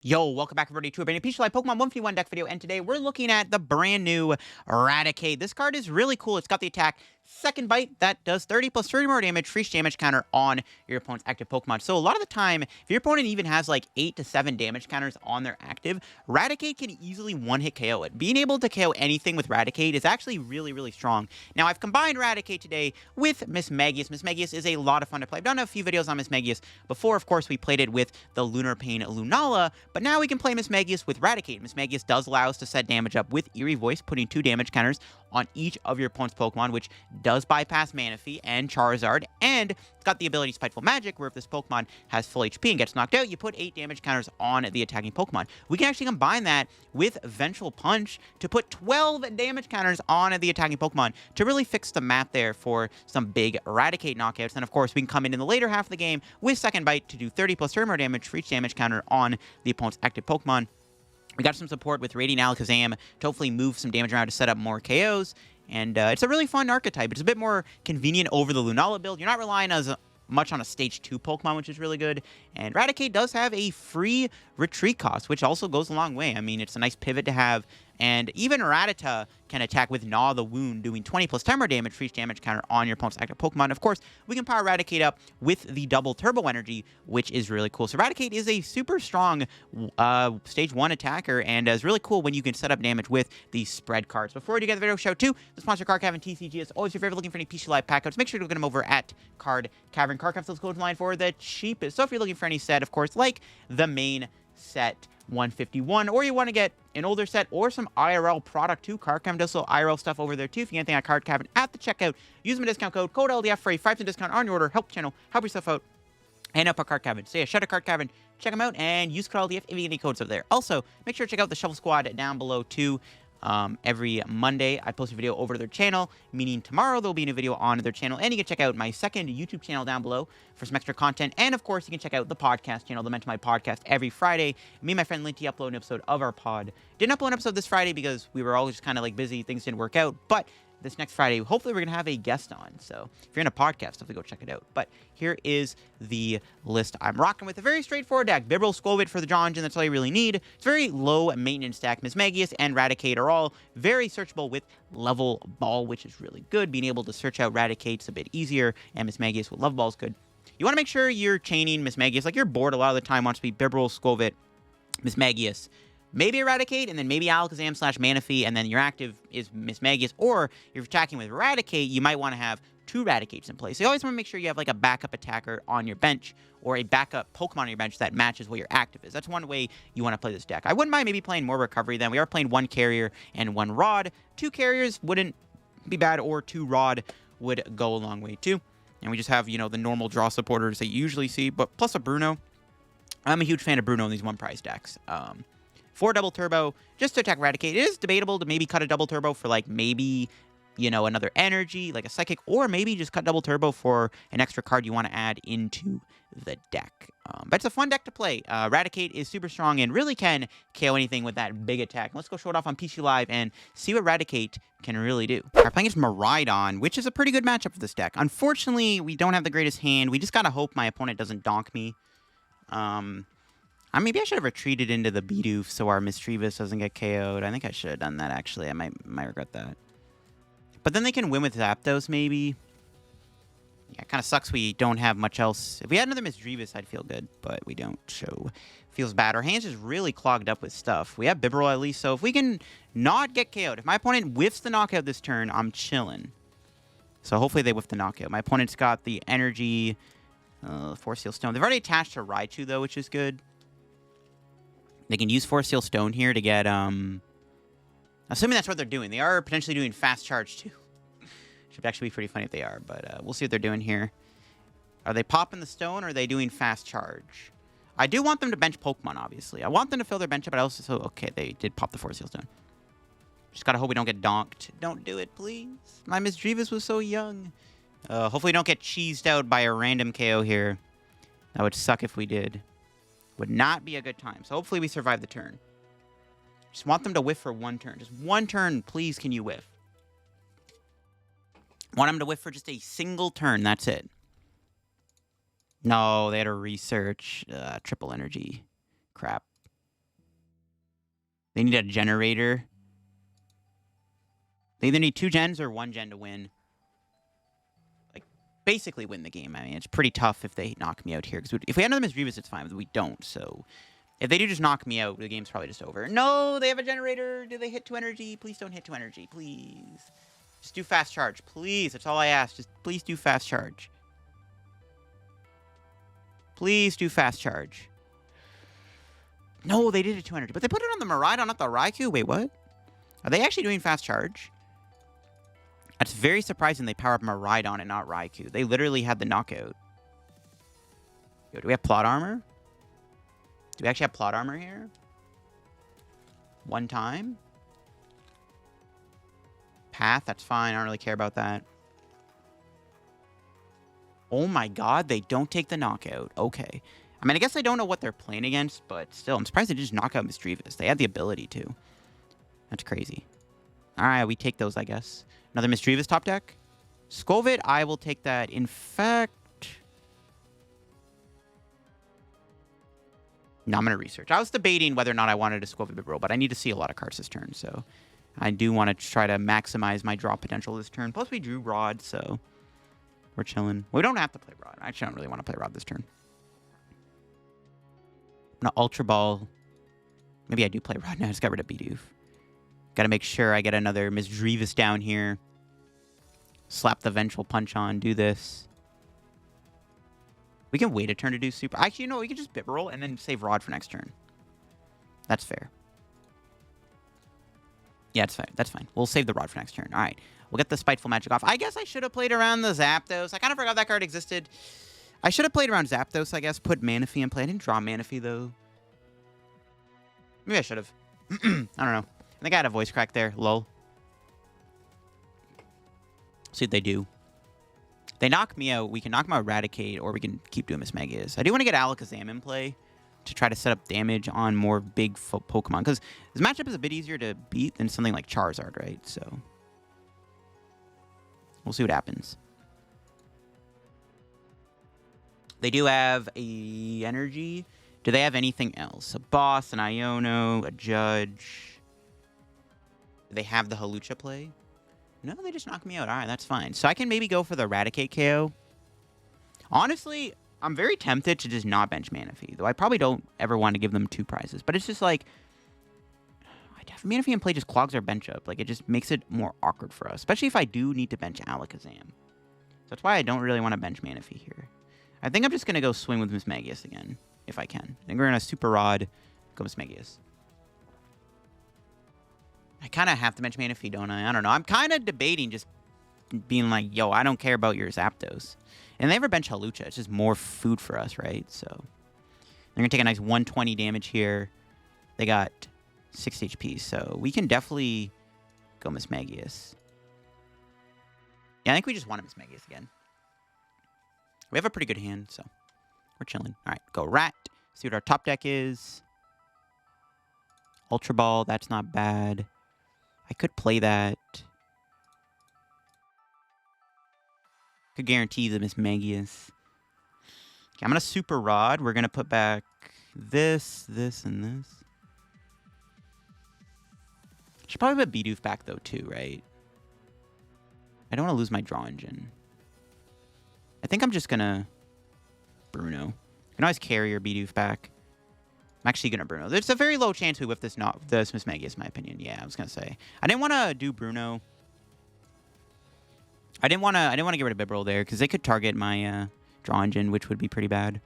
Yo, welcome back everybody to a brand new PTCGL Pokemon 151 deck video, and today we're looking at the brand new Raticate. This card is really cool. It's got the attack Second Bite that does 30 plus 30 more damage, free damage counter on your opponent's active Pokemon. So a lot of the time, if your opponent even has like 8 to 7 damage counters on their active, Raticate can easily one-hit KO it. Being able to KO anything with Raticate is actually really, really strong. Now, I've combined Raticate today with Mismagius. Mismagius is a lot of fun to play. I've done a few videos on Mismagius before. Of course, we played it with the Lunar Pain Lunala, but now we can play Mismagius with Raticate. Mismagius does allow us to set damage up with Eerie Voice, putting 2 damage counters on each of your opponent's Pokemon, which does bypass Manaphy and Charizard, and it's got the ability Spiteful Magic, where if this Pokemon has full HP and gets knocked out, you put 8 damage counters on the attacking Pokemon. We can actually combine that with Vengeful Punch to put 12 damage counters on the attacking Pokemon to really fix the map there for some big Raticate knockouts. And of course, we can come in the later half of the game with Second Bite to do 30 plus 30 more damage for each damage counter on the opponent's active Pokemon. We got some support with Radiant Alakazam to hopefully move some damage around to set up more KOs. And it's a really fun archetype. It's a bit more convenient over the Lunala build. You're not relying as much on a Stage 2 Pokemon, which is really good. And Raticate does have a free retreat cost, which also goes a long way. I mean, it's a nice pivot to have. And even Rattata can attack with Gnaw the Wound, doing 20 plus 10 more damage for each damage counter on your opponent's active Pokemon. Of course, we can power Raticate up with the double Turbo Energy, which is really cool. So Raticate is a super strong Stage 1 attacker, and is really cool when you can set up damage with these spread cards. Before we do get the video, shout out to the sponsor, Card Cavern TCG. As always, if you're ever looking for any PC Live pack codes, make sure to look at them over at Card Cavern. Card Cavern still line for the cheapest. So if you're looking for any set, of course, like the main set 151, or you want to get an older set or some IRL product too, Card Cavern does sell IRL stuff over there too. If you get anything at Card Cavern at the checkout, use my discount code LDF for a 5% discount on your order. Help the channel, help yourself out, and help our Card Cavern. So yeah, shout out Card Cavern, check them out, and use code LDF if you get any codes over there. Also, make sure to check out the Shuffle Squad down below too. Every Monday, I post a video over to their channel, meaning tomorrow there'll be a new video on their channel, and you can check out my second YouTube channel down below for some extra content, and of course, you can check out the podcast channel, the Meant to My Podcast, every Friday. Me and my friend Linty upload an episode of our pod. Didn't upload an episode this Friday because we were all just kind of like busy, things didn't work out, but this next Friday, hopefully we're going to have a guest on. So if you're in a podcast, definitely go check it out. But here is the list I'm rocking with. A very straightforward deck. Bibarel, Skwovet for the draw engine. That's all you really need. It's very low maintenance deck. Mismagius and Raticate are all very searchable with Level Ball, which is really good. Being able to search out Raticate's a bit easier, and Mismagius with Level Ball is good. You want to make sure you're chaining Mismagius. Like, your board a lot of the time wants to be Bibarel, Skwovet, Mismagius, maybe Raticate, and then maybe Alakazam / Manaphy, and then your active is Mismagius. Or if you're attacking with Raticate, you might want to have 2 Raticates in place. So you always want to make sure you have like a backup attacker on your bench, or a backup Pokemon on your bench that matches what your active is. That's one way you want to play this deck. I wouldn't mind maybe playing more Recovery then. We are playing 1 Carrier and 1 Rod. 2 Carriers wouldn't be bad, or 2 Rod would go a long way too. And we just have, you know, the normal draw supporters that you usually see, but plus a Bruno. I'm a huge fan of Bruno in these 1 prize decks. 4 double turbo just to attack Raticate. It is debatable to maybe cut a double turbo for like maybe, you know, another energy, like a psychic, or maybe just cut double turbo for an extra card you want to add into the deck. But it's a fun deck to play. Raticate is super strong and really can KO anything with that big attack. Let's go show it off on PC Live and see what Raticate can really do. Our playing is Miraidon, which is a pretty good matchup for this deck. Unfortunately, we don't have the greatest hand. We just gotta hope my opponent doesn't donk me. Maybe I should have retreated into the Bidoof so our Misdreavus doesn't get KO'd. I think I should have done that, actually. I might regret that. But then they can win with Zapdos, maybe. Yeah, it kind of sucks we don't have much else. If we had another Misdreavus, I'd feel good, but we don't, so feels bad. Our hands is really clogged up with stuff. We have Bibarel at least, so if we can not get KO'd, if my opponent whiffs the knockout this turn, I'm chilling. So hopefully they whiff the knockout. My opponent's got the energy, Force Seal Stone. They've already attached to Raichu, though, which is good. They can use Force Seal Stone here to get, assuming that's what they're doing. They are potentially doing Fast Charge, too. Should actually be pretty funny if they are, but we'll see what they're doing here. Are they popping the stone, or are they doing Fast Charge? I do want them to bench Pokemon, obviously. I want them to fill their bench up, but I also... okay, they did pop the Force Seal Stone. Just gotta hope we don't get donked. Don't do it, please. My Misdreavus was so young. Hopefully we don't get cheesed out by a random KO here. That would suck if we did. Would not be a good time. So hopefully we survive the turn. Just want them to whiff for 1 turn. Just 1 turn, please, can you whiff? Want them to whiff for just a single turn. That's it. No, they had to research. Triple energy. Crap. They need a generator. They either need 2 gens or 1 gen to win. Like, basically win the game. I mean, it's pretty tough if they knock me out here. Because if we had another Misdreavus, it's fine, but we don't. So, if they do just knock me out, the game's probably just over. No, they have a generator. Do they hit 2 energy? Please don't hit 2 energy. Please. Just do fast charge. Please. That's all I ask. Just please do fast charge. Please do fast charge. No, they did a 2 energy. But they put it on the Miraidon, not the Raikou. Wait, what? Are they actually doing fast charge? That's very surprising they power up Miraidon and not Raikou. They literally had the knockout. Yo, do we have plot armor? Do we actually have plot armor here? 1 time? Path, that's fine. I don't really care about that. Oh my god, they don't take the knockout. Okay. I mean, I guess I don't know what they're playing against, but still, I'm surprised they just knock out Misdreavus. They had the ability to. That's crazy. Alright, we take those, I guess. Another Misdreavus top deck. Skwovet, I will take that. In fact... No, I'm going to research. I was debating whether or not I wanted a Skwovet Bibarel, but I need to see a lot of cards this turn, so... I do want to try to maximize my draw potential this turn. Plus, we drew Rod, so... We're chilling. We don't have to play Rod. I actually don't really want to play Rod this turn. I'm going to Ultra Ball. Maybe I do play Rod now. I just got rid of Bidoof. Got to make sure I get another Misdreavus down here. Slap the Vengeful Punch on. Do this. We can wait a turn to do Super. Actually, you know, we can just Bibarel and then save Rod for next turn. That's fair. Yeah, it's fine. That's fine. We'll save the Rod for next turn. All right. We'll get the Spiteful Magic off. I guess I should have played around the Zapdos. I kind of forgot that card existed. I should have played around Zapdos, I guess. Put Manaphy in play. I didn't draw Manaphy, though. Maybe I should have. I don't know. I think I had a voice crack there. Lol. See what they do. They knock me out. We can knock them out Raticate, or we can keep doing Mismagius. I do want to get Alakazam in play to try to set up damage on more big Pokemon. Because this matchup is a bit easier to beat than something like Charizard, right? So we'll see what happens. They do have a energy. Do they have anything else? A boss, an Iono, a judge. Do they have the Hawlucha play? No, they just knock me out. All right, that's fine. So I can maybe go for the Raticate KO. Honestly, I'm very tempted to just not bench Manaphy, though I probably don't ever want to give them 2 prizes. But it's just like, Manaphy in play just clogs our bench up. Like, it just makes it more awkward for us, especially if I do need to bench Alakazam. So that's why I don't really want to bench Manaphy here. I think I'm just going to go swing with Mismagius again, if I can. I think we're going to Super Rod, go Mismagius. I kind of have to bench Manaphy, don't I? I don't know. I'm kind of debating just being like, yo, I don't care about your Zapdos. And they ever bench Hawlucha. It's just more food for us, right? So they're going to take a nice 120 damage here. They got 6 HP, so we can definitely go Mismagius. Yeah, I think we just want to Mismagius again. We have a pretty good hand, so we're chilling. All right, go Rat. See what our top deck is. Ultra Ball, that's not bad. I could play that. Could guarantee the Mismagius. Okay, I'm going to Super Rod. We're going to put back this, this, and this. Should probably put Bidoof back, though, too, right? I don't want to lose my draw engine. I think I'm just going to Bruno. I can always carry your Bidoof back. I'm actually going to Bruno. There's a very low chance we whip this Mismagius, in my opinion. Yeah, I was going to say. I didn't want to do Bruno. I didn't want to get rid of Bibarel there, because they could target my draw engine, which would be pretty bad.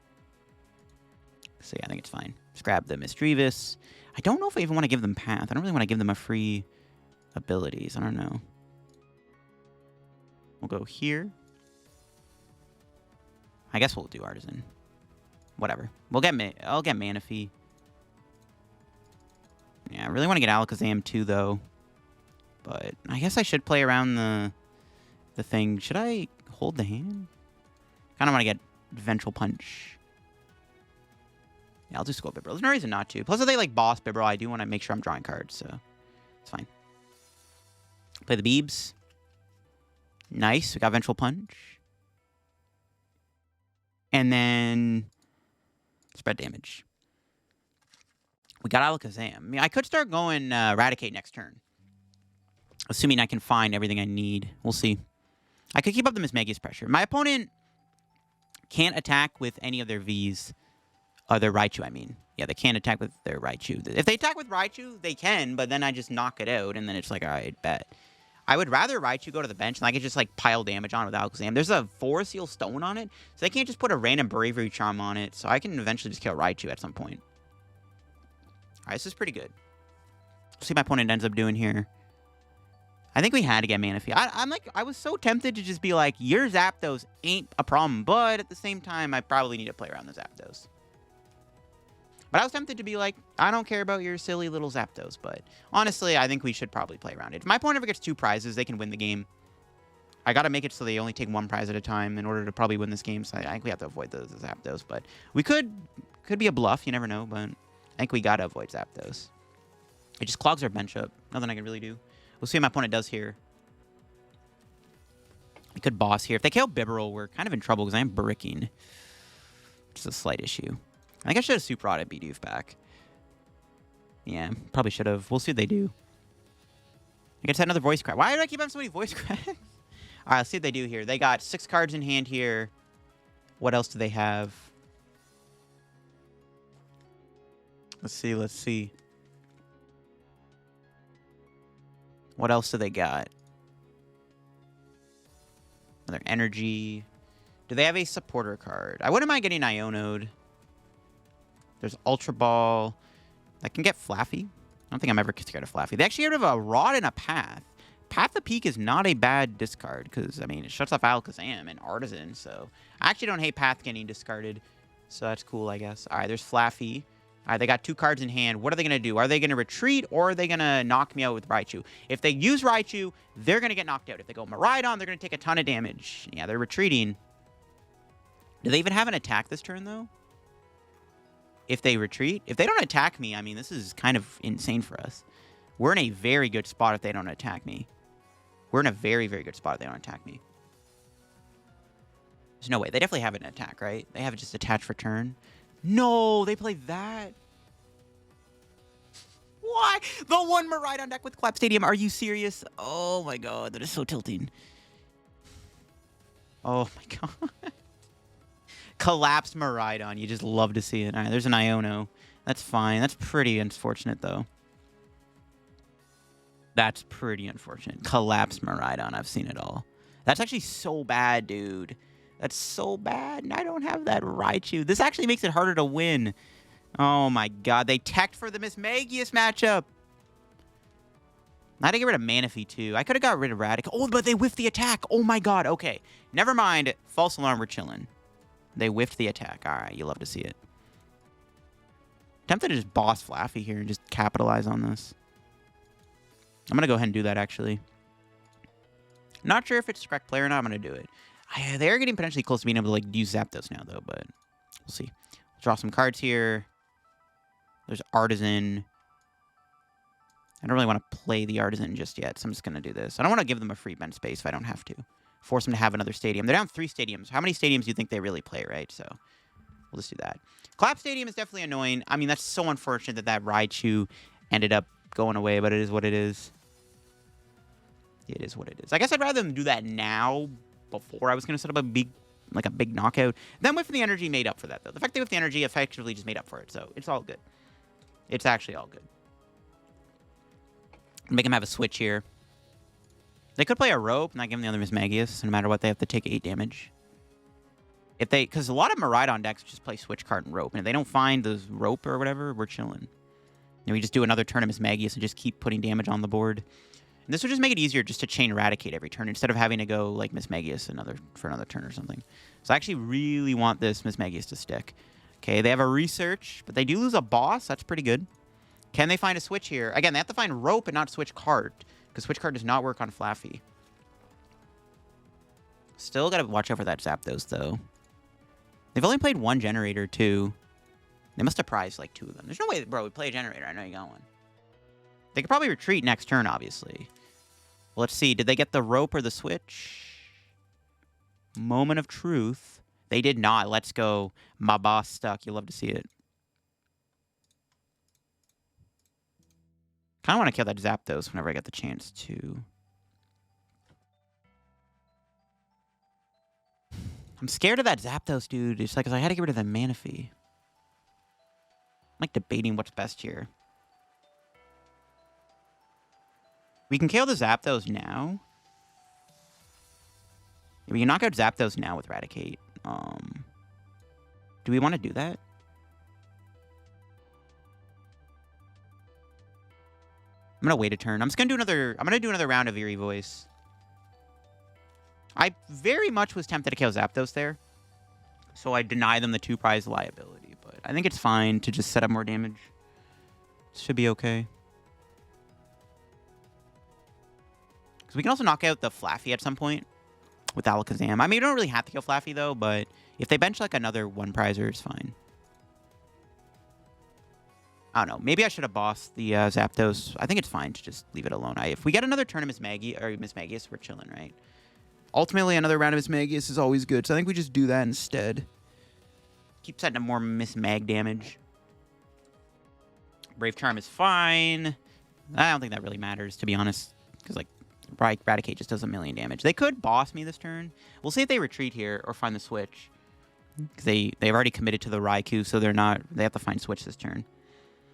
So yeah, I think it's fine. Just grab the Misdreavus. I don't know if I even want to give them Path. I don't really want to give them a free abilities. I don't know. We'll go here. I guess we'll do Artazon. Whatever. I'll get Manaphy. Yeah, I really want to get Alakazam too, though. But I guess I should play around the thing. Should I hold the hand? Kind of want to get Vengeful Punch. Yeah, I'll just go Bibarel. There's no reason not to. Plus, if they like boss Bibarel, I do want to make sure I'm drawing cards, so it's fine. Play the Beebs. Nice. We got Vengeful Punch. And then spread damage. We got Alakazam. I mean, I could start going Raticate next turn. Assuming I can find everything I need. We'll see. I could keep up the Mismagius pressure. My opponent can't attack with any of their Vs. Their Raichu, I mean. Yeah, they can't attack with their Raichu. If they attack with Raichu, they can, but then I just knock it out, and then it's like, all right, bet. I would rather Raichu go to the bench, and I could just, like, pile damage on with Alakazam. There's a Forest Seal Stone on it, so they can't just put a random Bravery Charm on it, so I can eventually just kill Raichu at some point. All right, this is pretty good. Let's see what my opponent ends up doing here. I think we had to get Manaphy. I was so tempted to just be like, your Zapdos ain't a problem, but at the same time, I probably need to play around the Zapdos. But I was tempted to be like, I don't care about your silly little Zapdos, but honestly, I think we should probably play around it. If my opponent ever gets 2 prizes, they can win the game. I got to make it so they only take 1 prize at a time in order to probably win this game, so I think we have to avoid the Zapdos, but we could be a bluff, you never know, but I think we got to avoid Zapdos. It just clogs our bench up. Nothing I can really do. We'll see what my opponent does here. We could boss here. If they kill Bibarel, we're kind of in trouble because I am bricking. Just a slight issue. I think I should have super auto Bidoof back. Yeah, probably should have. We'll see what they do. I guess another voice crack. Why do I keep having so many voice cracks? All right, let's see what they do here. They got 6 cards in hand here. What else do they have? Let's see, let's see. What else do they got? Another energy. Do they have a supporter card? I wouldn't mind getting Iono'd. There's Ultra Ball. I can get Flaffy. I don't think I'm ever scared of Flaffy. They actually get rid of a Rod and a Path. Path of Peak is not a bad discard because, I mean, it shuts off Alakazam and Artazon. So I actually don't hate Path getting discarded. So that's cool, I guess. All right, there's Flaffy. All right, they got 2 cards in hand. What are they going to do? Are they going to retreat, or are they going to knock me out with Raichu? If they use Raichu, they're going to get knocked out. If they go Miraidon, they're going to take a ton of damage. Yeah, they're retreating. Do they even have an attack this turn, though? If they retreat? If they don't attack me, I mean, this is kind of insane for us. We're in a very good spot if they don't attack me. We're in a very, very good spot if they don't attack me. There's no way. They definitely have an attack, right? They have it just attached for turn. No, they play that. Why? The one Miraidon deck with Clap Stadium. Are you serious? Oh my god, that is so tilting. Oh my god. Collapsed Miraidon. You just love to see it. All right, there's an Iono. That's fine. That's pretty unfortunate, though. That's pretty unfortunate. Collapsed Miraidon. I've seen it all. That's actually so bad, dude. That's so bad, and I don't have that Raichu. This actually makes it harder to win. Oh my god, they teched for the Mismagius matchup. I had to get rid of Manaphy, too. I could have got rid of Raticate. Oh, but they whiffed the attack. Oh my god, okay. Never mind. False alarm, we're chilling. They whiffed the attack. All right, you love to see it. Tempted to just boss Flaffy here and just capitalize on this. I'm going to go ahead and do that, actually. Not sure if it's the correct play or not. I'm going to do it. They're getting potentially close to being able to like use Zapdos now, though, but we'll see. We'll draw some cards here. There's Artazon. I don't really want to play the Artazon just yet, so I'm just going to do this. I don't want to give them a free bench space if I don't have to. Force them to have another stadium. They're down 3 stadiums. How many stadiums do you think they really play, right? So we'll just do that. Clap Stadium is definitely annoying. I mean, that's so unfortunate that that Raichu ended up going away, but it is what it is. It is what it is. I guess I'd rather them do that now before I was going to set up a big knockout. Then with the energy made up for that, though. The fact that with the energy effectively just made up for it, so it's all good. It's actually all good. Make them have a switch here. They could play a rope and not give them the other Mismagius, so no matter what, they have to take 8 damage. If they, because a lot of Miraidon decks just play switch card and rope, and if they don't find the rope or whatever, we're chilling. And we just do another turn of Mismagius and just keep putting damage on the board. And this would just make it easier just to chain Raticate every turn instead of having to go like Mismagius for another turn or something. So I actually really want this Mismagius to stick. Okay, they have a research, but they do lose a boss. That's pretty good. Can they find a switch here? Again, they have to find rope and not switch card, because switch card does not work on Flaffy. Still got to watch out for that Zapdos, though. They've only played 1 generator, too. They must have prized like 2 of them. There's no way, bro, we play a generator. I know you got one. They could probably retreat next turn, obviously. Well, let's see. Did they get the rope or the switch? Moment of truth. They did not. Let's go. My boss stuck. You'll love to see it. Kind of want to kill that Zapdos whenever I get the chance to. I'm scared of that Zapdos, dude. It's like, 'cause I had to get rid of the Manaphy. I'm like debating what's best here. We can kill the Zapdos now. We can knock out Zapdos now with Raticate. Do we want to do that? I'm gonna wait a turn. I'm just gonna do another. I'm gonna do another round of Eerie Voice. I very much was tempted to kill Zapdos there, so I deny them the 2-prize liability. But I think it's fine to just set up more damage. Should be okay. Because we can also knock out the Flaffy at some point with Alakazam. I mean, you don't really have to kill Flaffy though, but if they bench like another 1-prizer, it's fine. I don't know. Maybe I should have bossed the Zapdos. I think it's fine to just leave it alone. If we get another turn of Mismagius, we're chilling, right? Ultimately, another round of Mismagius is always good, so I think we just do that instead. Keep setting up more Mismag damage. Brave Charm is fine. I don't think that really matters, to be honest, because like Raticate just does a million damage. They could boss me this turn. We'll see if they retreat here or find the switch, because they've already committed to the Raikou, so they have to find switch this turn.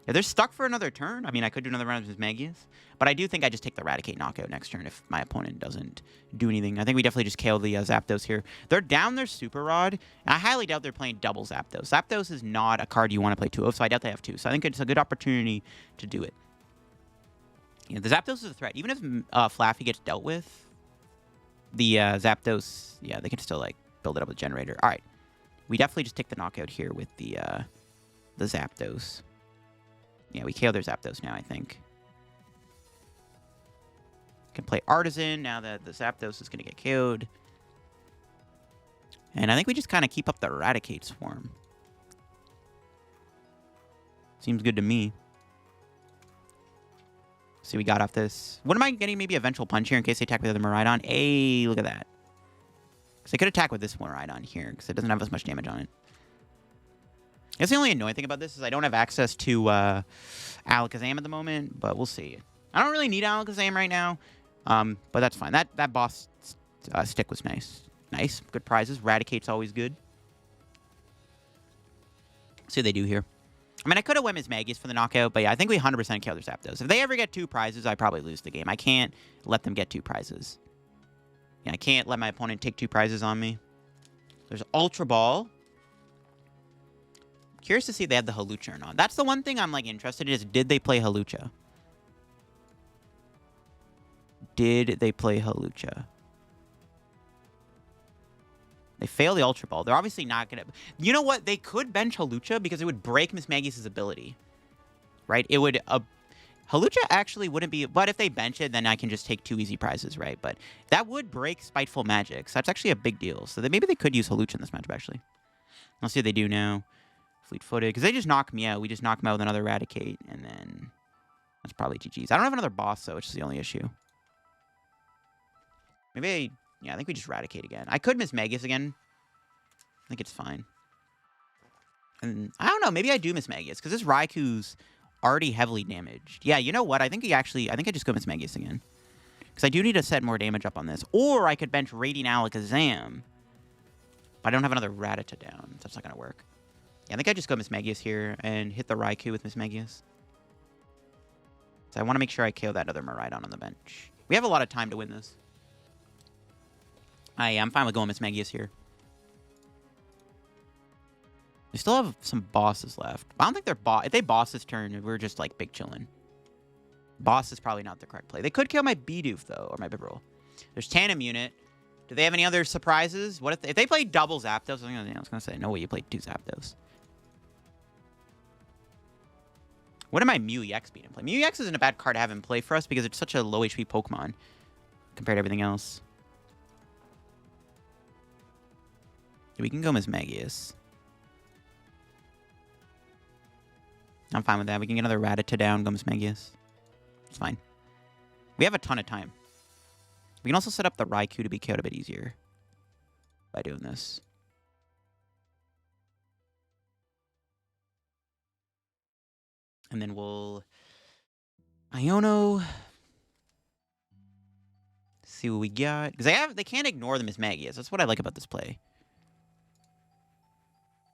If they're stuck for another turn, I mean, I could do another round of Mismagius, but I do think I just take the Raticate knockout next turn if my opponent doesn't do anything. I think we definitely just kill the Zapdos here. They're down their Super Rod, and I highly doubt they're playing double Zapdos. Zapdos is not a card you want to play 2 of, so I doubt they have 2. So I think it's a good opportunity to do it. You know, the Zapdos is a threat. Even if Flaffy gets dealt with, the Zapdos, yeah, they can still like build it up with Generator. All right, we definitely just take the knockout here with the Zapdos. Yeah, we KO their Zapdos now, I think. Can play Artazon now that the Zapdos is going to get KO'd. And I think we just kind of keep up the Raticate swarm. Seems good to me. See, we got off this. What am I getting? Maybe a Vengeful Punch here in case they attack with the other Miraidon. Hey, look at that. Because they could attack with this Miraidon here because it doesn't have as much damage on it. That's the only annoying thing about this is I don't have access to Alakazam at the moment, but we'll see. I don't really need Alakazam right now, but that's fine. That boss stick was nice. Nice. Good prizes. Raticate's always good. See what they do here. I mean, I could have went Mismagius for the knockout, but yeah, I think we 100% kill their Zapdos. If they ever get 2 prizes, I probably lose the game. I can't let them get 2 prizes. Yeah, I can't let my opponent take 2 prizes on me. There's Ultra Ball. Curious to see if they have the Hawlucha or not. That's the one thing I'm like interested in is, did they play Hawlucha? Did they play Hawlucha? They fail the Ultra Ball. They're obviously not going to... You know what? They could bench Hawlucha because it would break Mismagius' ability. Right? It would... Hawlucha actually wouldn't be... But if they bench it, then I can just take 2 easy prizes, right? But that would break Spiteful Magic. So that's actually a big deal. So maybe they could use Hawlucha in this matchup, actually. Let's see what they do now. Fleet-footed. Because they just knock me out. We just knock them out with another Raticate. And then... That's probably GG's. I don't have another boss, though, which is the only issue. Maybe... Yeah, I think we just Raticate again. I could Mismagius again. I think it's fine. And I don't know. Maybe I do Mismagius. Because this Raikou's already heavily damaged. Yeah, you know what? I think I just go Mismagius again. Because I do need to set more damage up on this. Or I could bench Radiant Alakazam. But I don't have another Rattata down. So that's not going to work. Yeah, I think I just go Mismagius here and hit the Raikou with Mismagius. So I want to make sure I KO that other Miraidon on the bench. We have a lot of time to win this. I'm fine with going Mismagius here. We still have some bosses left. I don't think they're if they boss this turn, we're just like big chilling. Boss is probably not the correct play. They could kill my Bidoof though, or my Bibarel. There's Tandem Unit. Do they have any other surprises? What if they play double Zapdos? I was gonna say no way you played 2 Zapdos. What am I Mew EX being in play? Mew EX isn't a bad card to have in play for us because it's such a low HP Pokemon compared to everything else. We can go Mismagius. I'm fine with that. We can get another Rattata down, go Mismagius. It's fine. We have a ton of time. We can also set up the Raikou to be KO'd a bit easier by doing this. And then we'll Iono. See what we got. Because they can't ignore the Mismagius. That's what I like about this play.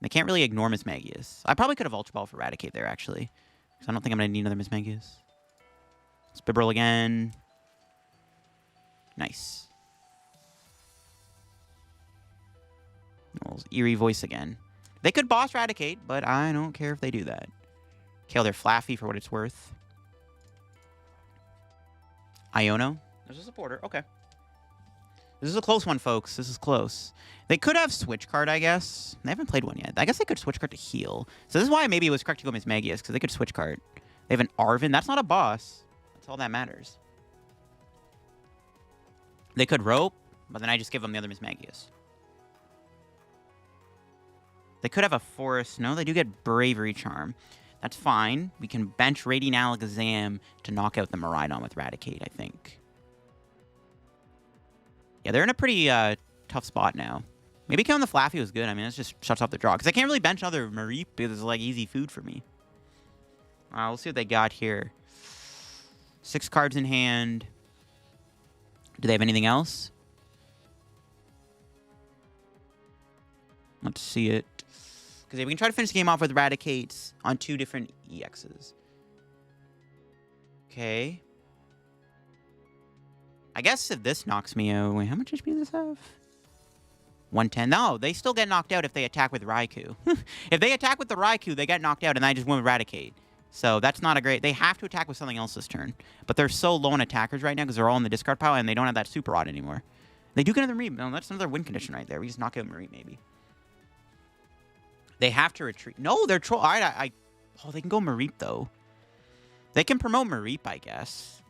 They can't really ignore Mismagius. I probably could have Ultra Ball for Raticate there, actually. Because I don't think I'm going to need another Mismagius. Let's Bibarel again. Nice. Eerie voice again. They could boss Raticate, but I don't care if they do that. Kill their Flaffy for what it's worth. Iono. There's a supporter. Okay. This is a close one, folks. This is close. They could have Switch Card, I guess. They haven't played one yet. I guess they could Switch Card to heal. So this is why maybe it was correct to go Mismagius, because they could Switch Card. They have an Arven. That's not a boss. That's all that matters. They could Rope, but then I just give them the other Mismagius. They could have a Forest. No, they do get Bravery Charm. That's fine. We can bench Radiant Alakazam to knock out the Miraidon with Raticate, I think. Yeah, they're in a pretty tough spot now. Maybe killing the Flaffy was good. I mean, it just shuts off the draw. Because I can't really bench another Mareep because it's like easy food for me. We'll see what they got here. 6 cards in hand. Do they have anything else? Let's see it. Because we can try to finish the game off with Raticates on 2 different EXs. Okay. I guess if this knocks me out... Wait, how much HP does this have? 110. No, they still get knocked out if they attack with Raikou. If they attack with the Raikou, they get knocked out, and I just win with Raticate. So that's not a great... They have to attack with something else this turn. But they're so low on attackers right now because they're all in the discard pile, and they don't have that Super Rod anymore. They do get another Mareep. No, that's another win condition right there. We just knock out Mareep, maybe. They have to retreat. No, they're troll. Oh, they can go Mareep, though. They can promote Mareep, I guess.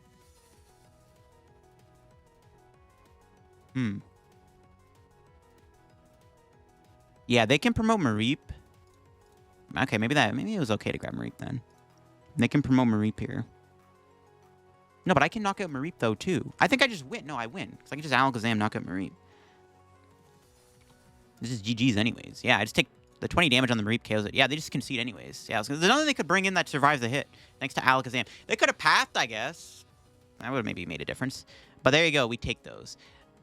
Yeah, they can promote Mareep. Okay, maybe it was okay to grab Mareep then. They can promote Mareep here. No, but I can knock out Mareep, though, too. I think I just win. No, I win. Because I can just Alakazam knock out Mareep. This is GG's anyways. Yeah, I just take the 20 damage on the Mareep KOs it. Yeah, they just concede anyways. Yeah, there's nothing they could bring in that survives the hit. Thanks to Alakazam. They could have pathed, I guess. That would have maybe made a difference. But there you go. We take those.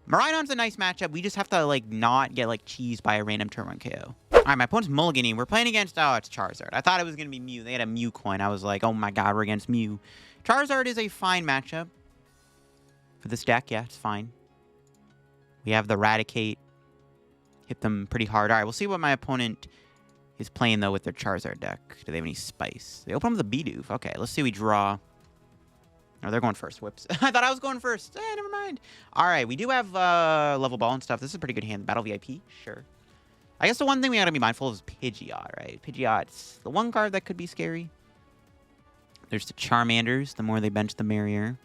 Miraidon's a nice matchup. We just have to, like, not get, like, cheesed by a random turn 1 KO. Alright, my opponent's mulliganing. We're playing against... Oh, it's Charizard. I thought it was going to be Mew. They had a Mew coin. I was like, oh my god, we're against Mew. Charizard is a fine matchup. For this deck, yeah, it's fine. We have the Raticate. Hit them pretty hard. Alright, we'll see what my opponent is playing, though, with their Charizard deck. Do they have any Spice? They open up with the Bidoof. Okay, let's see we draw... Oh, they're going first. Whoops. I thought I was going first. Never mind. All right, we do have Level Ball and stuff. This is a pretty good hand. Battle VIP, sure. I guess the one thing we got to be mindful of is Pidgeot, right? Pidgeot's the one card that could be scary. There's the Charmanders. The more they bench, the merrier.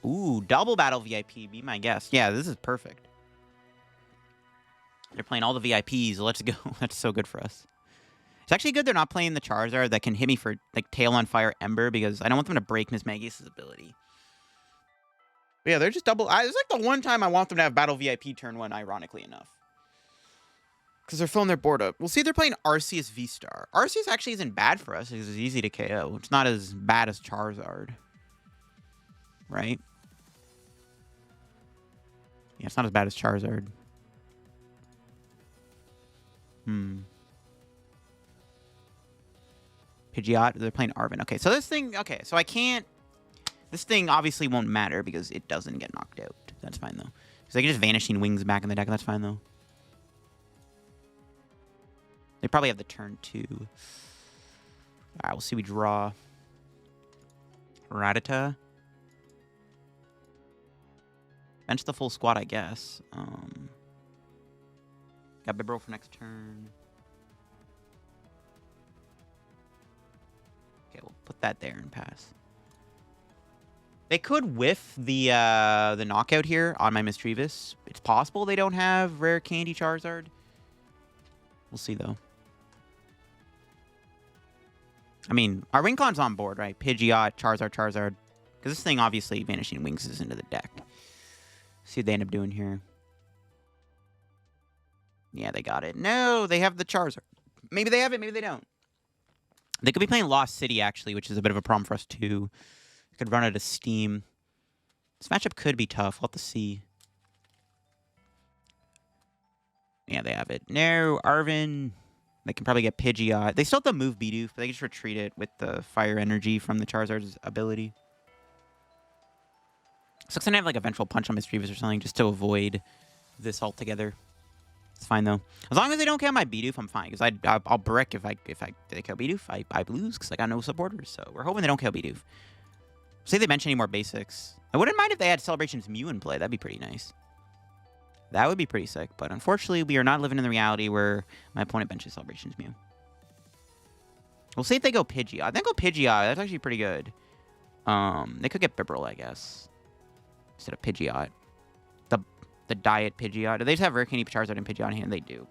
Ooh, double Battle VIP. Be my guest. Yeah, this is perfect. They're playing all the VIPs. Let's go. That's so good for us. It's actually good they're not playing the Charizard that can hit me for, like, Tail on Fire Ember, because I don't want them to break Mismagius' ability. But yeah, they're just double... It's like the one time I want them to have Battle VIP turn 1, ironically enough. Because they're filling their board up. We'll see if they're playing Arceus V-Star. Arceus actually isn't bad for us, because it's easy to KO. It's not as bad as Charizard. Right? Yeah, it's not as bad as Charizard. Pidgeot, they're playing Arven. Okay, so this thing, okay, so I can't, this thing obviously won't matter because it doesn't get knocked out. That's fine, though. Because I can just Vanishing Wings back in the deck, and that's fine, though. They probably have the turn 2. All right, we'll see we draw. Rattata. Bench the full squad, I guess. Got Bibarel for next turn. Okay, we'll put that there and pass. They could whiff the knockout here on my Misdreavus. It's possible they don't have Rare Candy Charizard. We'll see, though. I mean, our Wincon's on board, right? Pidgeot, Charizard. Because this thing, obviously, Vanishing Wings is into the deck. See what they end up doing here. Yeah, they got it. No, they have the Charizard. Maybe they have it, maybe they don't. They could be playing Lost City, actually, which is a bit of a problem for us, too. Could run out of steam. This matchup could be tough. We'll have to see. Yeah, they have it. No, Arvin. They can probably get Pidgeot. They still have to move Bidoof, but they can just retreat it with the fire energy from the Charizard's ability. So it's gonna have like a Vengeful Punch on Misdreavus or something just to avoid this altogether. It's fine though. As long as they don't kill my Bidoof, I'm fine. Because I'll brick if they kill Bidoof, I lose because I got no supporters. So we're hoping they don't kill Bidoof. Say they mention any more basics. I wouldn't mind if they had Celebrations Mew in play. That'd be pretty nice. That would be pretty sick. But unfortunately, we are not living in the reality where my opponent benches Celebrations Mew. We'll see if they go Pidgeot. I think go Pidgeot. That's actually pretty good. They could get Bibarel, I guess, instead of Pidgeot. The diet Pidgeot. Do they just have Rare Candy, Charizard, and Pidgeot in hand? They do.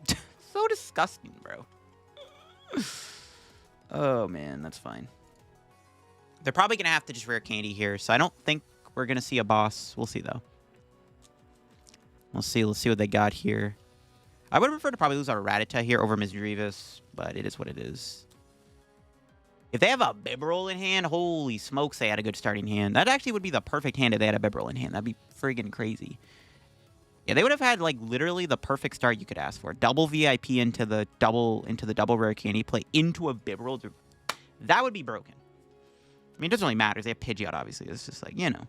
So disgusting, bro. Oh, man. That's fine. They're probably going to have to just Rare Candy here, so I don't think we're going to see a boss. We'll see, though. We'll see. Let's see what they got here. I would prefer to probably lose our Rattata here over Misdreavus, but it is what it is. If they have a Bibarel in hand, holy smokes, they had a good starting hand. That actually would be the perfect hand if they had a Bibarel in hand. That'd be friggin' crazy. Yeah, they would have had, like, literally the perfect start you could ask for. Double VIP into the double Rare Candy play into a Bibarel. That would be broken. I mean, it doesn't really matter. They have Pidgeot, obviously. It's just like, you know.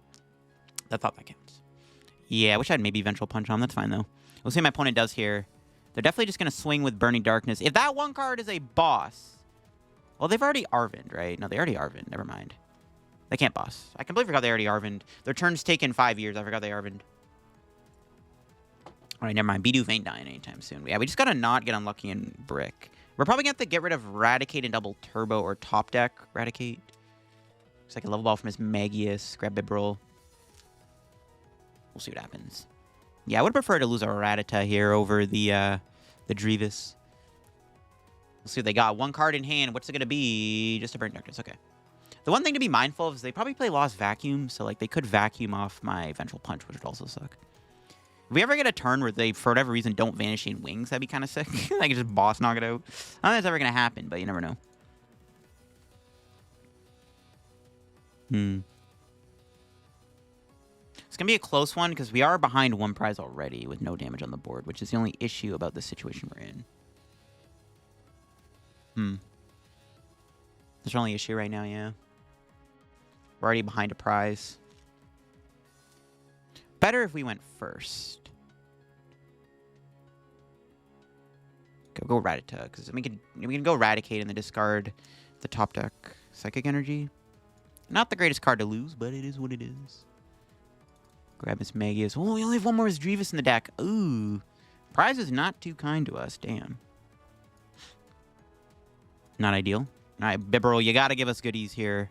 I thought that counts. Yeah, I wish I had maybe Vengeful Punch on. That's fine, though. We'll see what my opponent does here. They're definitely just going to swing with Burning Darkness. If that one card is a boss... Well, they've already Arvined, right? No, they already Arvined. Never mind. They can't boss. I completely forgot they already Arvined. Their turn's taken 5 years. I forgot they Arvined. All right, never mind. Bidoof ain't dying anytime soon. Yeah, we just got to not get unlucky in Brick. We're probably going to have to get rid of Raticate and Double Turbo or Top Deck Raticate. Looks like a Level Ball from Mismagius. Grab Bibarel. We'll see what happens. Yeah, I would prefer to lose our Rattata here over the Dreavus. We'll see what they got. One card in hand. What's it going to be? Just a Burnt Darkness. Okay. The one thing to be mindful of is they probably play Lost Vacuum, so like they could vacuum off my Vengeful Punch, which would also suck. If we ever get a turn where they, for whatever reason, don't Vanishing Wings, that'd be kind of sick. I could just boss knock it out. I don't think that's ever going to happen, but you never know. It's going to be a close one because we are behind one prize already with no damage on the board, which is the only issue about this situation we're in. That's our only issue right now, yeah. We're already behind a prize. Better if we went first. Go Rattata, because we can go Raticate and then discard the top deck Psychic Energy. Not the greatest card to lose, but it is what it is. Grab Mismagius. Oh, we only have one more Misdreavus in the deck. Ooh. Prize is not too kind to us. Damn. Not ideal. All right, Bibarel, you got to give us goodies here.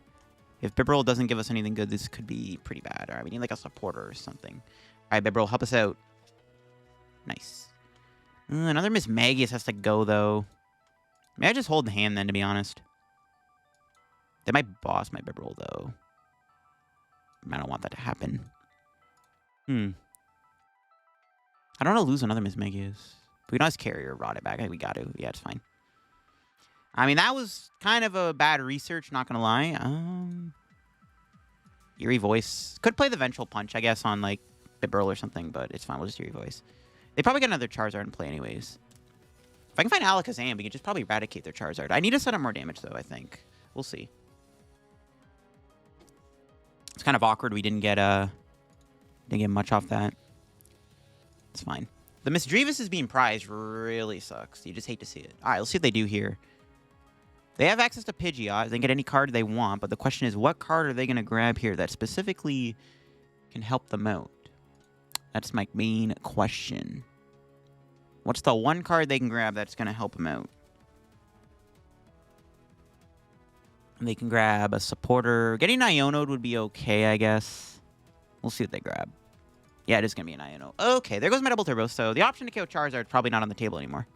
If Bibarel doesn't give us anything good, this could be pretty bad. All right, we need like a supporter or something. All right, Bibarel, help us out. Nice. Another Mismagius has to go, though. May I just hold the hand, then, to be honest? They might boss my Bibarel, though. I don't want that to happen. I don't want to lose another Mismagius. But we can always carry or rot it back. I think we got to. Yeah, it's fine. I mean, that was kind of a bad research, not going to lie. Eerie Voice. Could play the Vengeful Punch, I guess, on, like, Bibarel or something, but it's fine. We'll just Eerie Voice. They probably got another Charizard in play anyways. If I can find Alakazam, we can just probably Eradicate their Charizard. I need to set up more damage, though, I think. We'll see. It's kind of awkward we didn't get much off that. It's fine. The Misdreavus is being prized really sucks. You just hate to see it. All right, let's see what they do here. They have access to Pidgeot. They can get any card they want, but the question is, what card are they going to grab here that specifically can help them out? That's my main question. What's the one card they can grab that's going to help them out? They can grab a supporter. Getting Iono would be okay, I guess. We'll see what they grab. Yeah, it is going to be an Iono. Okay, there goes my Double Turbo. So the option to kill Charizard is probably not on the table anymore.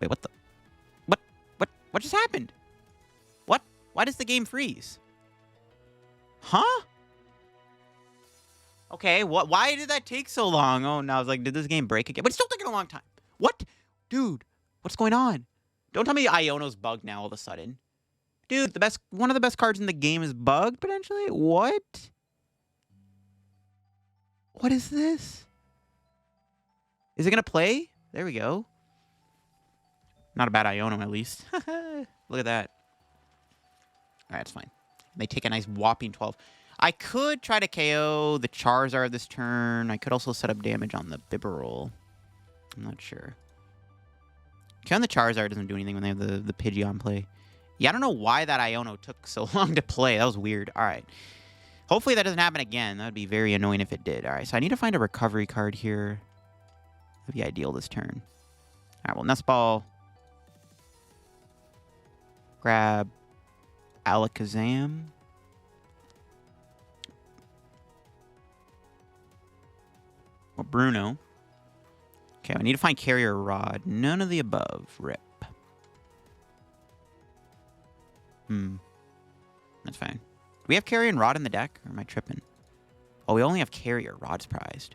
Wait, what the? What just happened? What? Why does the game freeze? Huh? Okay, why did that take so long? Oh, no, I was like, did this game break again? But it's still taking a long time. What? Dude, what's going on? Don't tell me Iono's bugged now all of a sudden. Dude, one of the best cards in the game is bugged, potentially? What? What is this? Is it going to play? There we go. Not a bad Iono, at least. Look at that. All right, it's fine. They take a nice whopping 12. I could try to KO the Charizard this turn. I could also set up damage on the Bibarel. I'm not sure. KO on the Charizard doesn't do anything when they have the Pidgey on play. Yeah, I don't know why that Iono took so long to play. That was weird. All right. Hopefully that doesn't happen again. That would be very annoying if it did. All right, so I need to find a recovery card here. That would be ideal this turn. All right, well, Nest Ball. Grab Alakazam. Or Bruno. Okay, I need to find Carrier Rod. None of the above. Rip. That's fine. Do we have Carrier and Rod in the deck? Or am I tripping? Oh, we only have Carrier. Rod's prized.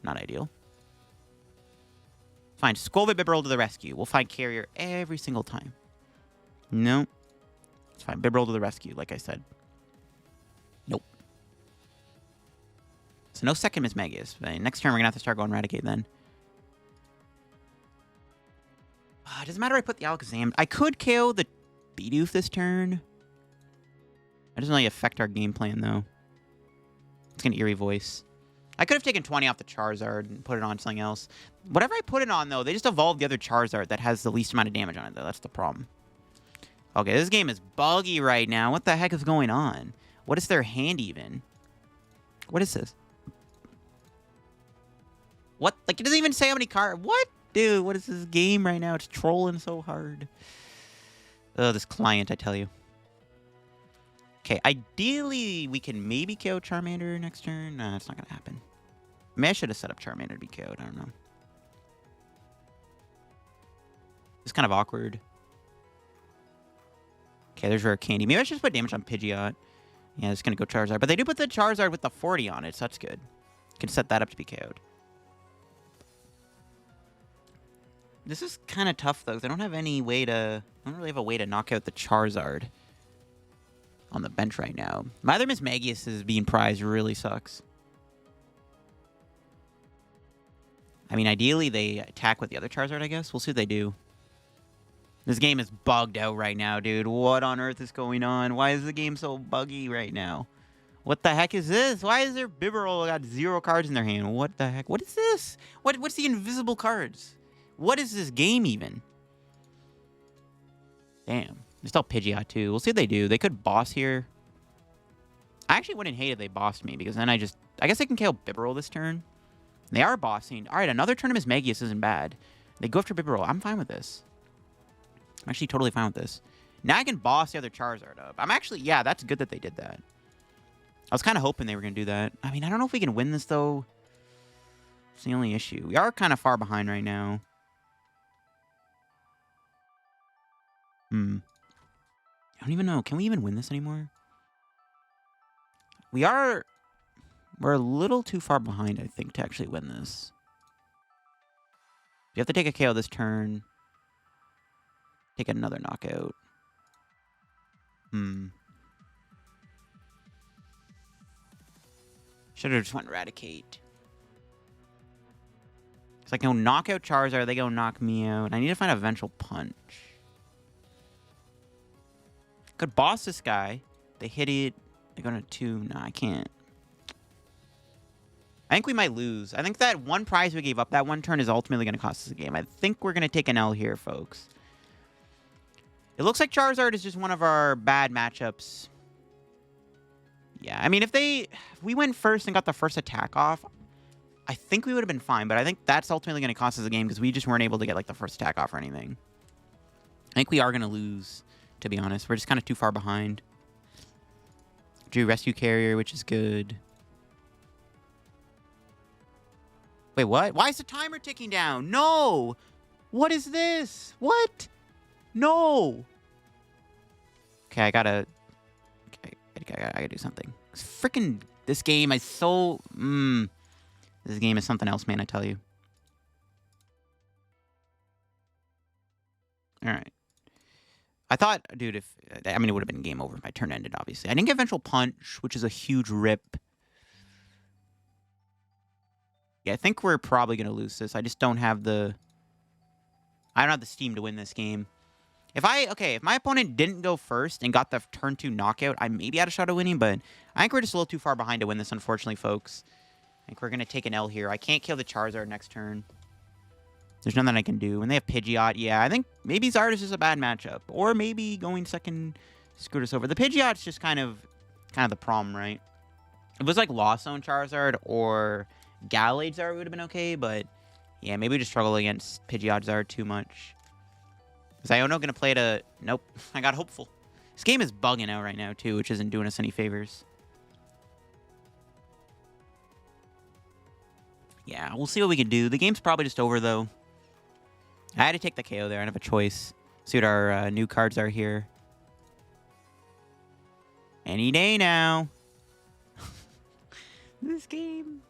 Not ideal. Fine. Skwovet Bibarel to the rescue. We'll find Carrier every single time. No. It's fine. Bibarel to the rescue, like I said. Nope. So no second Mismagius. Next turn, we're going to have to start going Raticate then. It doesn't matter if I put the Alakazam. I could KO the Bidoof this turn. That doesn't really affect our game plan, though. It's an eerie voice. I could have taken 20 off the Charizard and put it on something else. Whatever I put it on, though, they just evolved the other Charizard that has the least amount of damage on it, though. That's the problem. Okay, this game is buggy right now. What the heck is going on? What is their hand, even? What is this? What? Like, it doesn't even say how many cards. What? Dude, what is this game right now? It's trolling so hard. Oh, this client, I tell you. Okay, ideally, we can maybe KO Charmander next turn. No, that's not going to happen. Maybe I should have set up Charmander to be KO'd. I don't know. It's kind of awkward. Okay, there's Rare Candy. Maybe I should just put damage on Pidgeot. Yeah, it's going to go Charizard. But they do put the Charizard with the 40 on it, so that's good. Can set that up to be KO'd. This is kind of tough, though, because I don't have any way to... I don't really have a way to knock out the Charizard on the bench right now. My other Mismagius is being prized really sucks. I mean, ideally, they attack with the other Charizard, I guess. We'll see what they do. This game is bugged out right now, dude. What on earth is going on? Why is the game so buggy right now? What the heck is this? Why is their Bibarel got 0 cards in their hand? What the heck? What is this? What's the invisible cards? What is this game even? Damn. They still Pidgeot too. We'll see what they do. They could boss here. I actually wouldn't hate if they bossed me, because then I guess they can KO Bibarel this turn. They are bossing. Alright, another turn of Mismagius isn't bad. They go after Bibarel. I'm fine with this. I'm actually totally fine with this. Now I can boss the other Charizard up. I'm actually... Yeah, that's good that they did that. I was kind of hoping they were going to do that. I mean, I don't know if we can win this, though. It's the only issue. We are kind of far behind right now. I don't even know. Can we even win this anymore? We're a little too far behind, I think, to actually win this. You have to take a KO this turn. Take another knockout. Should have just went Raticate. It's like, no, knockout Charizard, they go knock me out. I need to find a Vengeful Punch. Could boss this guy. They hit it. They go to 2. No, I can't. I think we might lose. I think that one prize we gave up that one turn is ultimately going to cost us a game. I think we're going to take an L here, folks. It looks like Charizard is just one of our bad matchups. Yeah, I mean, if we went first and got the first attack off, I think we would have been fine. But I think that's ultimately going to cost us a game because we just weren't able to get, like, the first attack off or anything. I think we are going to lose, to be honest. We're just kind of too far behind. Drew Rescue Carrier, which is good. Wait, what? Why is the timer ticking down? No! What is this? What? No! Okay, I gotta do something. Freaking, this game is so... This game is something else, man, I tell you. Alright. I thought, dude, if... I mean, it would have been game over if my turn ended, obviously. I didn't get Vengeful Punch, which is a huge rip. Yeah, I think we're probably going to lose this. I just don't have the... I don't have the steam to win this game. If my opponent didn't go first and got the turn 2 knockout, I maybe had a shot at winning, but I think we're just a little too far behind to win this, unfortunately, folks. I think we're going to take an L here. I can't kill the Charizard next turn. There's nothing I can do. And they have Pidgeot. Yeah, I think maybe Zardos is a bad matchup. Or maybe going second screwed us over. The Pidgeot's just kind of the problem, right? If it was like Lost Zone Charizard or Gallade Zard would have been okay, but yeah, maybe we just struggle against Pidgeot Zard too much. Is Iono going to play to... Nope. I got hopeful. This game is bugging out right now, too, which isn't doing us any favors. Yeah, we'll see what we can do. The game's probably just over, though. I had to take the KO there. I don't have a choice. See what our new cards are here. Any day now. This game.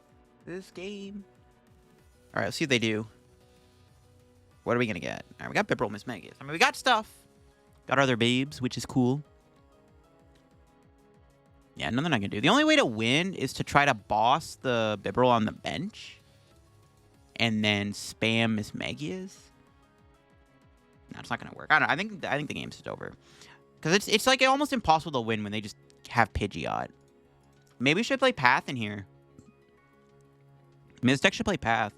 All right, let's see what they do. What are we going to get? All right, we got Bibarel Mismagius. I mean, we got stuff. Got other babes, which is cool. Yeah, nothing I can do. The only way to win is to try to boss the Bibarel on the bench. And then spam Mismagius. No, it's not going to work. I think the game's just over. Because it's like almost impossible to win when they just have Pidgeot. Maybe we should play Path in here. Miz deck should play Path.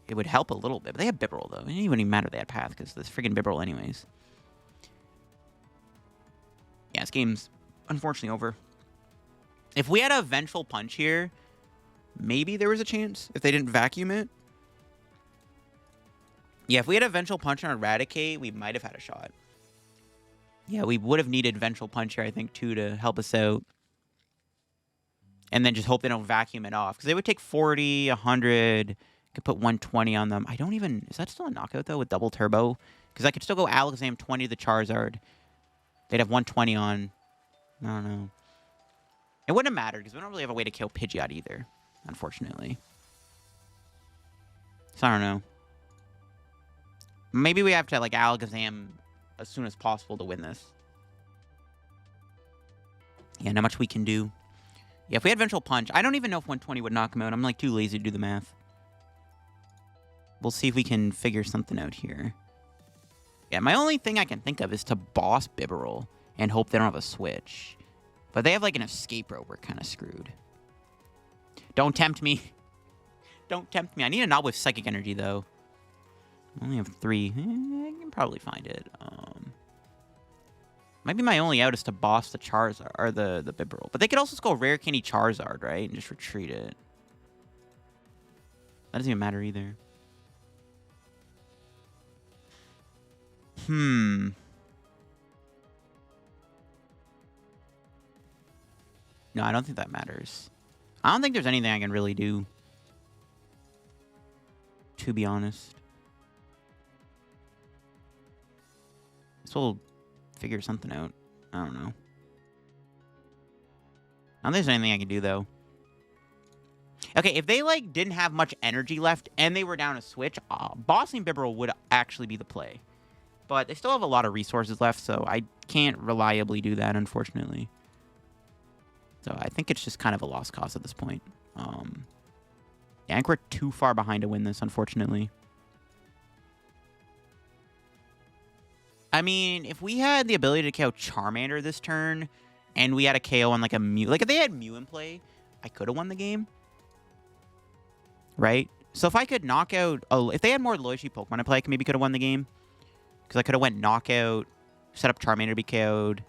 It would help a little bit. But they have Bibarel, though. It didn't even matter they had Path, because this friggin' Bibarel anyways. Yeah, this game's unfortunately over. If we had a Vengeful Punch here, maybe there was a chance if they didn't vacuum it. Yeah, if we had a Vengeful Punch on Raticate, we might have had a shot. Yeah, we would have needed Vengeful Punch here, I think, too, to help us out. And then just hope they don't vacuum it off. Because they would take 40, 100... Could put 120 on them. I don't even... Is that still a knockout, though, with double turbo? Because I could still go Alakazam 20 to the Charizard. They'd have 120 on... I don't know. It wouldn't have mattered, because we don't really have a way to kill Pidgeot either, unfortunately. So I don't know. Maybe we have to, like, Alakazam as soon as possible to win this. Yeah, not much we can do. Yeah, if we had Vengeful Punch, I don't even know if 120 would knock him out. I'm, like, too lazy to do the math. We'll see if we can figure something out here. Yeah, my only thing I can think of is to boss Bibarel and hope they don't have a switch. But they have, like, an escape rope. We're kind of screwed. Don't tempt me. Don't tempt me. I need a knob with Psychic Energy, though. I only have 3. I can probably find it. Maybe my only out is to boss the Charizard, or the Bibarel. But they could also just go Rare Candy Charizard, right? And just retreat it. That doesn't even matter either. No, I don't think that matters. I don't think there's anything I can really do. To be honest. This will figure something out. I don't know. I don't think there's anything I can do, though. Okay, if they, like, didn't have much energy left and they were down a switch, bossing Bibarel would actually be the play. But they still have a lot of resources left, so I can't reliably do that, unfortunately. So I think it's just kind of a lost cause at this point. Yeah, I think we're too far behind to win this, unfortunately. I mean, if we had the ability to KO Charmander this turn, and we had a KO on, like, a Mew... Like, if they had Mew in play, I could have won the game. Right? So if I could knock out... if they had more Loyalty Pokemon in play, I maybe could have won the game. Because I could have went Knockout, set up Charmander to be KO'd.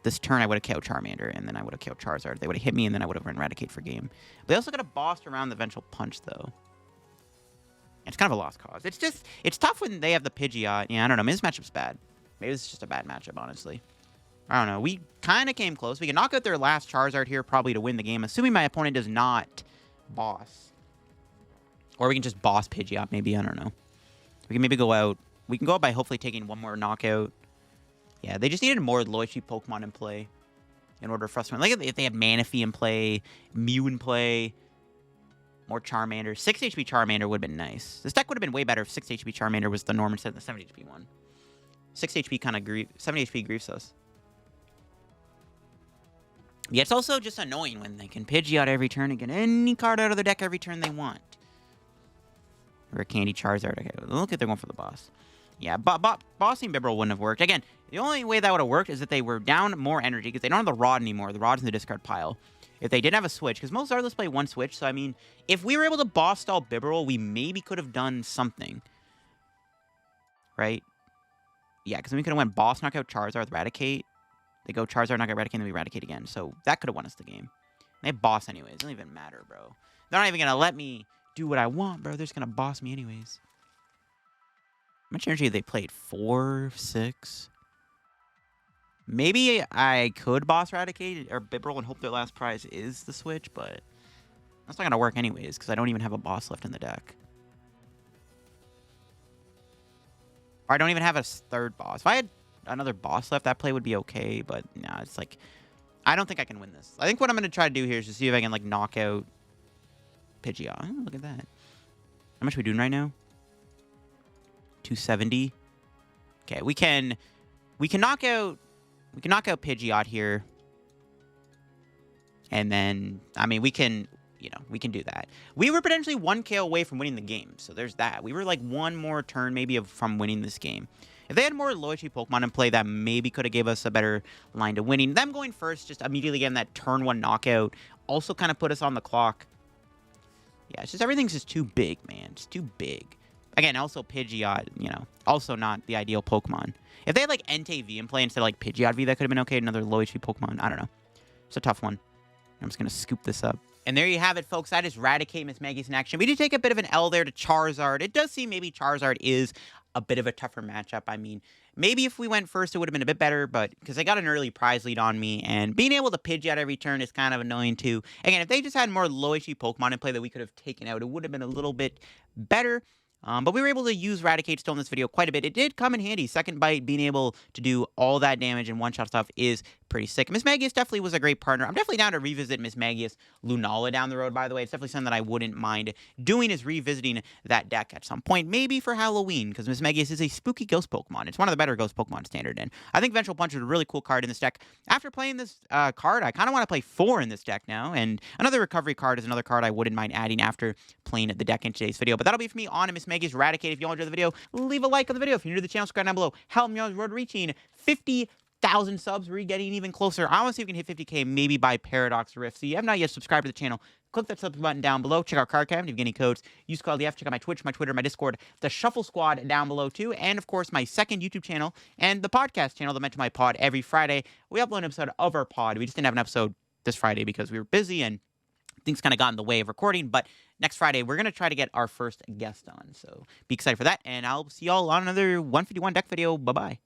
This turn, I would have KO'd Charmander, and then I would have KO'd Charizard. They would have hit me, and then I would have run Raticate for game. But they also got a bossed around the Vengeful Punch, though. It's kind of a lost cause. It's just... It's tough when they have the Pidgeot. Yeah, I don't know. Maybe this matchup's bad. Maybe this is just a bad matchup, honestly. I don't know. We kind of came close. We can knock out their last Charizard here, probably to win the game, assuming my opponent does not boss. Or we can just boss Pidgeot, maybe. I don't know. We can maybe go out... We can go out by hopefully taking one more knockout. Yeah, they just needed more Loyalty Pokemon in play in order for us to win. Like, if they had Manaphy in play, Mew in play, more Charmander. 6 HP Charmander would have been nice. This deck would have been way better if 6 HP Charmander was the norm instead of the 7 HP one. 6 HP kind of 7 HP griefs us. Yeah, it's also just annoying when they can Pidgeot every turn and get any card out of their deck every turn they want. Or a Candy Charizard. Okay, look at they're going for the boss. Yeah, bossing Bibarel wouldn't have worked. Again, the only way that would have worked is that they were down more energy because they don't have the Rod anymore. The Rod's in the discard pile. If they did have a switch, because most Zardless play one switch, so I mean, if we were able to boss stall Bibarel, we maybe could have done something. Right? Yeah, because then we could have went boss, knockout Charizard with Raticate. They go Charizard, knockout Raticate, and then we Raticate again. So that could have won us the game. They have boss anyways. It doesn't even matter, bro. They're not even going to let me do what I want, bro. They're just going to boss me anyways. How much energy have they played? 4, 6? Maybe I could boss Raticate or Bibarel and hope their last prize is the switch, but that's not going to work anyways because I don't even have a boss left in the deck. Or I don't even have a third boss. If I had another boss left, that play would be okay, but nah, it's like, I don't think I can win this. I think what I'm going to try to do here is just see if I can, like, knock out Pidgeot. Oh, look at that. How much are we doing right now? 270. Okay, we can knock out Pidgeot here. And then, I mean, we can do that. We were potentially 1 KO away from winning the game, so there's that. We were like one more turn maybe from winning this game. If they had more low HP Pokemon in play, that maybe could have gave us a better line to winning. Them going first, just immediately getting that turn 1 knockout, also kind of put us on the clock. Yeah, it's just everything's just too big, man. Just too big. Again, also Pidgeot, also not the ideal Pokemon. If they had like Entei V in play instead of like Pidgeot V, that could have been okay. Another low HP Pokemon. I don't know. It's a tough one. I'm just going to scoop this up. And there you have it, folks. That is Raticate Mismagius in action. We did take a bit of an L there to Charizard. It does seem maybe Charizard is a bit of a tougher matchup. I mean, maybe if we went first, it would have been a bit better, but because I got an early prize lead on me, and being able to Pidgeot every turn is kind of annoying too. Again, if they just had more low HP Pokemon in play that we could have taken out, it would have been a little bit better. But we were able to use Raticate still in this video quite a bit. It did come in handy. Second bite, being able to do all that damage and one-shot stuff is pretty sick. Mismagius definitely was a great partner. I'm definitely down to revisit Mismagius Lunala down the road, by the way. It's definitely something that I wouldn't mind doing, is revisiting that deck at some point, maybe for Halloween, because Mismagius is a spooky ghost Pokemon. It's one of the better ghost Pokemon standard, and I think Vengeful Punch is a really cool card in this deck. After playing this card, I kind of want to play 4 in this deck now, and another recovery card is another card I wouldn't mind adding after playing the deck in today's video. But that'll be for me on Mismagius Raticate. If you all enjoyed the video, leave a like on the video. If you're new to the channel, subscribe down below. Help me on the road reaching 50,000 subs. We're getting even closer. I want to see if we can hit 50K maybe by Paradox Rift. So you have not yet subscribed to the channel, click that sub button down below. Check out card cam. If you get any codes, use code LDF. Check out my Twitch, my Twitter, my Discord, the Shuffle Squad down below too. And of course, my second YouTube channel and the podcast channel that Mention My Pod every Friday. We upload an episode of our pod. We just didn't have an episode this Friday because we were busy and things kind of got in the way of recording, but next Friday, we're going to try to get our first guest on. So be excited for that, and I'll see y'all on another 151 deck video. Bye-bye.